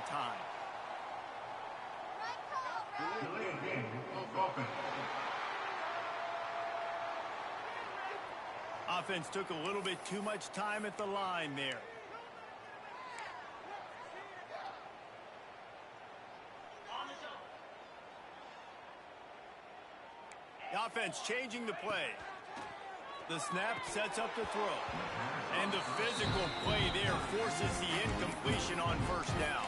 time. Offense took a little bit too much time at the line there. The offense changing the play. The snap sets up the throw. And the physical play there forces the incompletion on first down.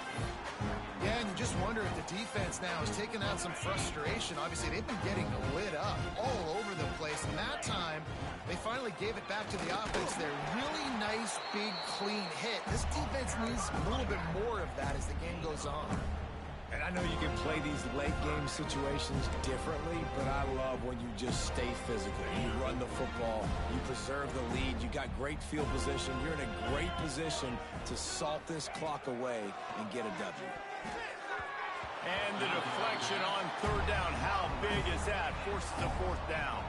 Yeah, and you just wonder if the defense now is taking out some frustration. Obviously, they've been getting lit up all over the place. And that time, they finally gave it back to the offense there. Really nice, big, clean hit. This defense needs a little bit more of that as the game goes on. And I know you can play these late-game situations differently, but I love when you just stay physical. You run the football, you preserve the lead, you got great field position, you're in a great position to salt this clock away and get a W. And the deflection on third down, how big is that? Forces a fourth down.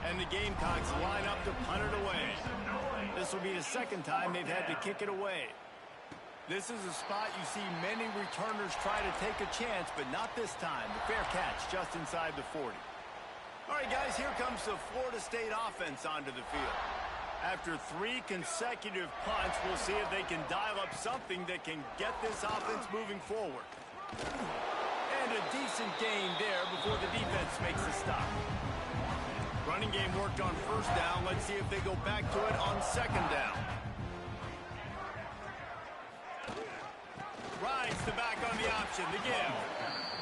And the Gamecocks line up to punt it away. This will be the second time they've had to kick it away. This is a spot you see many returners try to take a chance, but not this time. The fair catch just inside the 40. All right, guys, here comes the Florida State offense onto the field. After 3 consecutive punts, we'll see if they can dial up something that can get this offense moving forward. And a decent gain there before the defense makes a stop. Running game worked on first down. Let's see if they go back to it on second down. Rides the back on the option, the give.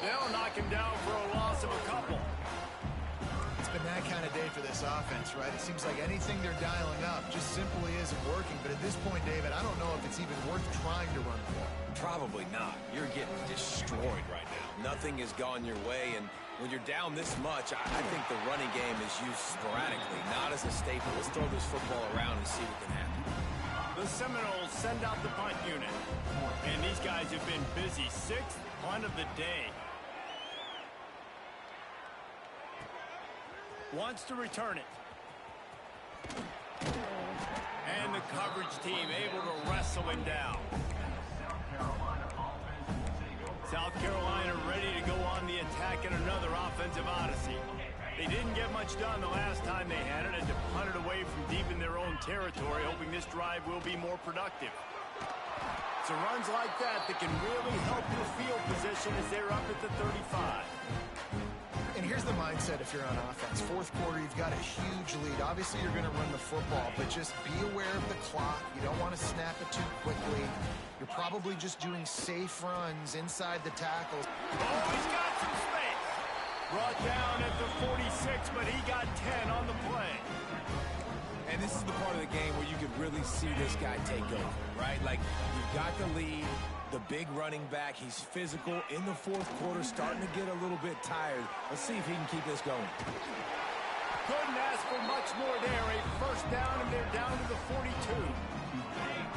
They'll knock him down for a loss of a couple. It's been that kind of day for this offense, right? It seems like anything they're dialing up just simply isn't working. But at this point, David, I don't know if it's even worth trying to run the ball. Probably not. You're getting destroyed right now. Nothing has gone your way, and when you're down this much, I think the running game is used sporadically, not as a staple. Let's throw this football around and see what can happen. The Seminoles send out the punt unit. And these guys have been busy. 6th punt of the day. Wants to return it. And the coverage team able to wrestle him down. South Carolina ready to go on the attack in another offensive odyssey. They didn't get much done the last time they had it, and to punt it away from deep in their own territory, hoping this drive will be more productive. So runs like that can really help your field position as they're up at the 35. And here's the mindset if you're on offense. 4th quarter, you've got a huge lead. Obviously, you're going to run the football, but just be aware of the clock. You don't want to snap it too quickly. You're probably just doing safe runs inside the tackles. Oh, he's got some space. Brought down at the 46, but he got 10 on the play. And this is the part of the game where you could really see this guy take over, right? Like, you've got the lead, the big running back. He's physical in the 4th quarter, starting to get a little bit tired. Let's see if he can keep this going. Couldn't ask for much more there. A first down, and they're down to the 42.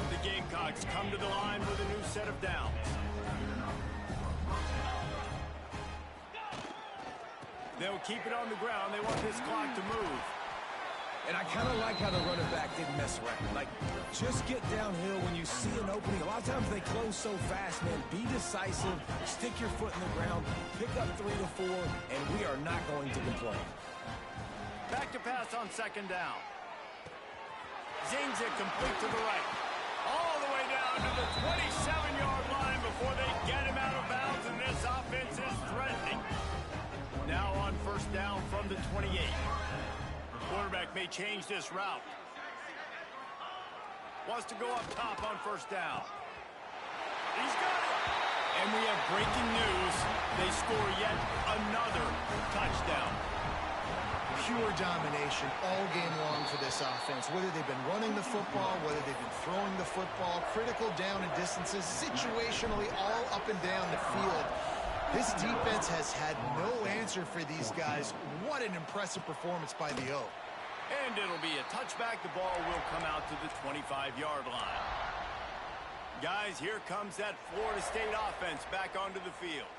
The Gamecocks come to the line with a new set of downs. They'll keep it on the ground. They want this clock to move. And I kind of like how the running back didn't mess around. Like, just get downhill when you see an opening. A lot of times they close so fast, man. Be decisive, stick your foot in the ground, pick up 3 to 4, and we are not going to complain. Back to pass on second down. Zings it complete to the right. All the way down to the 27-yard line before they get him out of bounds, and this offense is threatening. Now on first down from the 28. Quarterback may change this route. Wants to go up top on first down. He's got it. And we have breaking news. They score yet another touchdown. Pure domination all game long for this offense. Whether they've been running the football, whether they've been throwing the football, critical down and distances, situationally all up and down the field. This defense has had no answer for these guys. What an impressive performance by the O. And it'll be a touchback. The ball will come out to the 25-yard line. Guys, here comes that Florida State offense back onto the field.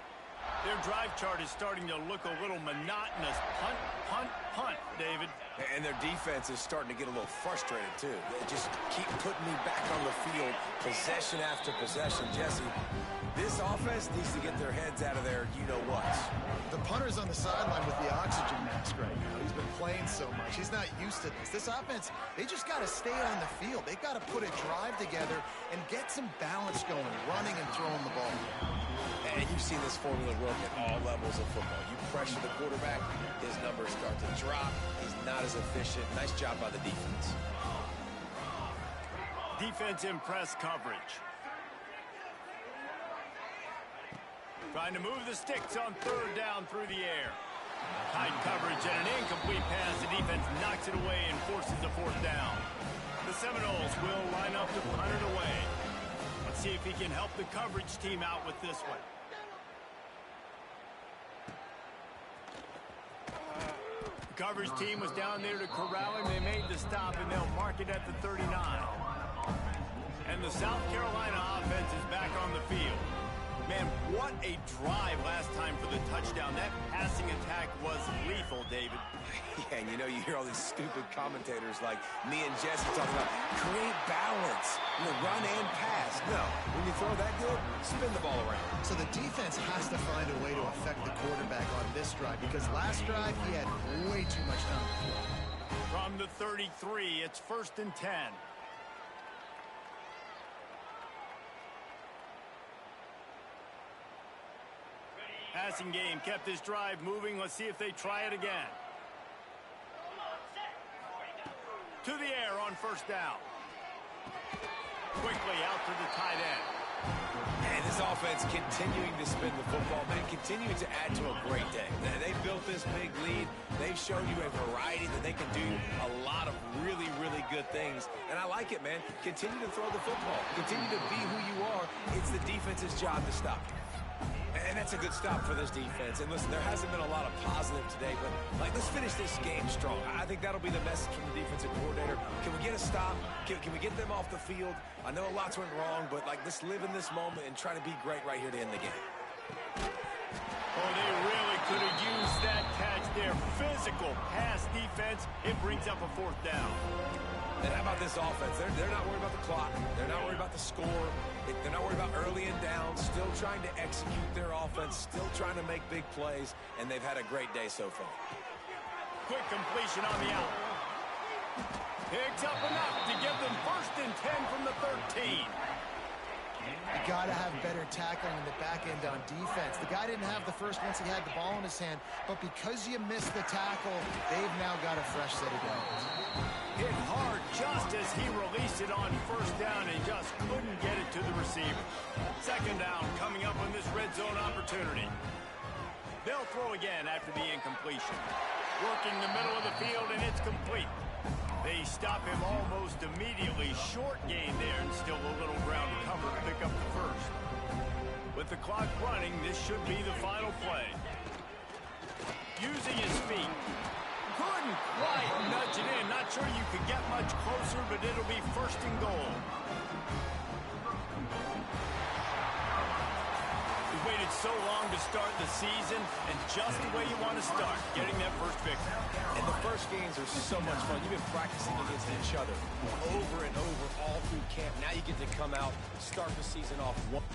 Their drive chart is starting to look a little monotonous. Punt, punt, punt, David. And their defense is starting to get a little frustrated, too. They just keep putting me back on the field, possession after possession. Jesse, this offense needs to get their heads out of their you-know-whats. The punter's on the sideline with the oxygen mask right now. He's been playing so much. He's not used to this. This offense, they just got to stay on the field. They've got to put a drive together and get some balance going, running and throwing the ball. And you've seen this formula work at all levels of football. You pressure the quarterback, his numbers start to drop. He's not as efficient. Nice job by the defense. Defense in press coverage. Trying to move the sticks on third down through the air. Tight coverage and an incomplete pass. The defense knocks it away and forces the fourth down. The Seminoles will line up to punt it away. Let's see if he can help the coverage team out with this one. The coverage team was down there to corral him. They made the stop, and they'll mark it at the 39. And the South Carolina offense is back on the field. Man, what a drive last time for the touchdown. That passing attack was lethal, David. Yeah, and you know, you hear all these stupid commentators like me and Jesse talking about create balance, run and pass. No, when you throw that good, spin the ball around. So the defense has to find a way to affect the quarterback on this drive because last drive he had way too much time. From the 33, it's 1st and 10. Passing game kept this drive moving. Let's see if they try it again. To the air on 1st down. Quickly out to the tight end. And this offense continuing to spin the football, man, continuing to add to a great day. They built this big lead. They've shown you a variety that they can do a lot of really, really good things. And I like it, man. Continue to throw the football. Continue to be who you are. It's the defense's job to stop you. And that's a good stop for this defense. And listen, there hasn't been a lot of positive today, but let's finish this game strong. I think that'll be the message from the defensive coordinator. Can we get a stop? Can we get them off the field? I know lots went wrong, but let's live in this moment and try to be great right here to end the game. Oh, they really could have used that catch there. Physical pass defense. It brings up a 4th down. And how about this offense? They're not worried about the clock. They're not worried about the score. They're not worried about early and down. Still trying to execute their offense. Still trying to make big plays. And they've had a great day so far. Quick completion on the out. Picks up enough to give them 1st and 10 from the 13. You got to have better tackling in the back end on defense. The guy didn't have the first once he had the ball in his hand, but because you missed the tackle, they've now got a fresh set of downs. Hit hard just as he released it on 1st down and just couldn't get it to the receiver. 2nd down coming up on this red zone opportunity. They'll throw again after the incompletion. Working the middle of the field, and it's complete. They stop him almost immediately. Short gain there, and still a little ground cover to pick up the 1st. With the clock running, this should be the final play. Using his feet. Couldn't quite nudge it in. Not sure you could get much closer, but it'll be 1st and goal. We waited so long to start the season, and just the way you want to start, getting that first victory. And the first games are so much fun. You've been practicing against each other over and over all through camp. Now you get to come out, start the season off one.